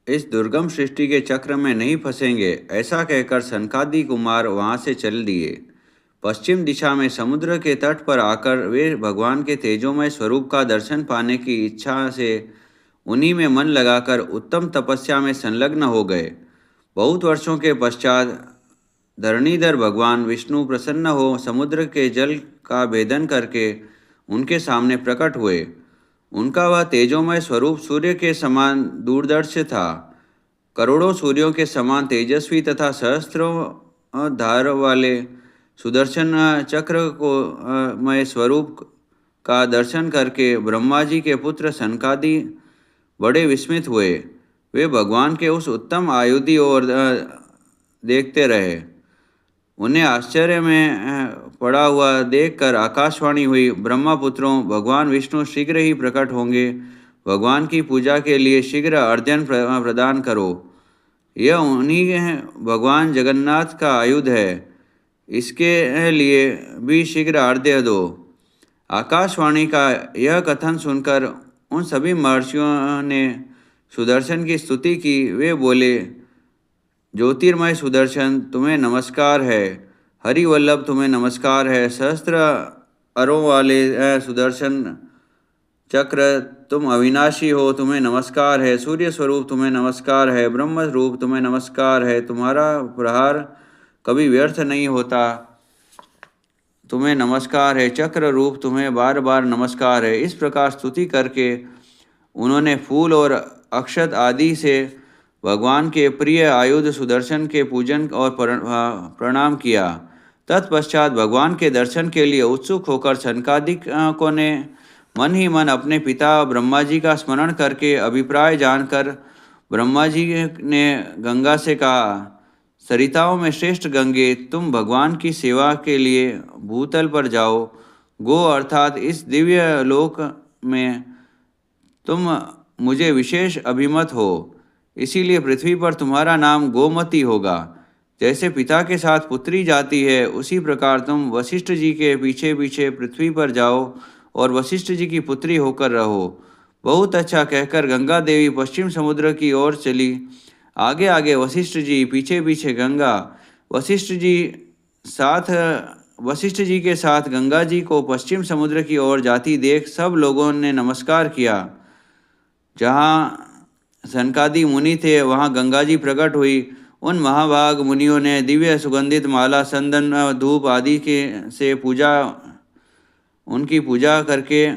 इस दुर्गम सृष्टि के चक्र में नहीं फंसेंगे, ऐसा कहकर सनकादि कुमार वहां से चल दिए। पश्चिम दिशा में समुद्र के तट पर आकर वे भगवान के तेजोमय स्वरूप का दर्शन पाने की इच्छा से उन्हीं में मन लगाकर उत्तम तपस्या में संलग्न हो गए। बहुत वर्षों के पश्चात धरणीधर भगवान विष्णु प्रसन्न हो समुद्र के जल का भेदन करके उनके सामने प्रकट हुए। उनका वह तेजोमय स्वरूप सूर्य के समान दूरदर्शी था। करोड़ों सूर्यों के समान तेजस्वी तथा सहस्त्रों धार वाले सुदर्शन चक्र को मय स्वरूप का दर्शन करके ब्रह्मा जी के पुत्र सनकादि बड़े विस्मित हुए। वे भगवान के उस उत्तम आयुधि ओर देखते रहे। उन्हें आश्चर्य में पड़ा हुआ देखकर आकाशवाणी हुई, ब्रह्मपुत्रों, भगवान विष्णु शीघ्र ही प्रकट होंगे। भगवान की पूजा के लिए शीघ्र अर्घ्य प्रदान करो। यह उन्हीं भगवान जगन्नाथ का आयुध है, इसके लिए भी शीघ्र अर्घ्य दो। आकाशवाणी का यह कथन सुनकर उन सभी महर्षियों ने सुदर्शन की स्तुति की। वे बोले, ज्योतिर्मय सुदर्शन, तुम्हें नमस्कार है। हरिवल्लभ, तुम्हें नमस्कार है। सहस्त्र अरों वाले सुदर्शन चक्र, तुम अविनाशी हो, तुम्हें नमस्कार है। सूर्य स्वरूप, तुम्हें नमस्कार है। ब्रह्म रूप, तुम्हें नमस्कार है। तुम्हारा प्रहार कभी व्यर्थ नहीं होता, तुम्हें नमस्कार है। चक्र रूप, तुम्हें बार बार नमस्कार है। इस प्रकार स्तुति करके उन्होंने फूल और अक्षत आदि से भगवान के प्रिय आयुध सुदर्शन के पूजन और प्रणाम किया। तत्पश्चात भगवान के दर्शन के लिए उत्सुक होकर सनकादिकों ने मन ही मन अपने पिता ब्रह्मा जी का स्मरण करके अभिप्राय जानकर ब्रह्मा जी ने गंगा से कहा, सरिताओं में श्रेष्ठ गंगे, तुम भगवान की सेवा के लिए भूतल पर जाओ। गो अर्थात इस दिव्य लोक में तुम मुझे विशेष अभिमत हो, इसीलिए पृथ्वी पर तुम्हारा नाम गोमती होगा। जैसे पिता के साथ पुत्री जाती है, उसी प्रकार तुम वशिष्ठ जी के पीछे पीछे पृथ्वी पर जाओ और वशिष्ठ जी की पुत्री होकर रहो। बहुत अच्छा कहकर गंगा देवी पश्चिम समुद्र की ओर चली। आगे आगे वशिष्ठ जी, पीछे पीछे गंगा। वशिष्ठ जी के साथ गंगा जी को पश्चिम समुद्र की ओर जाती देख सब लोगों ने नमस्कार किया। जहाँ सनकादि मुनि थे, वहाँ गंगा जी प्रकट हुई। उन महाभाग मुनियों ने दिव्य सुगंधित माला, चंदन, धूप आदि के से उनकी पूजा करके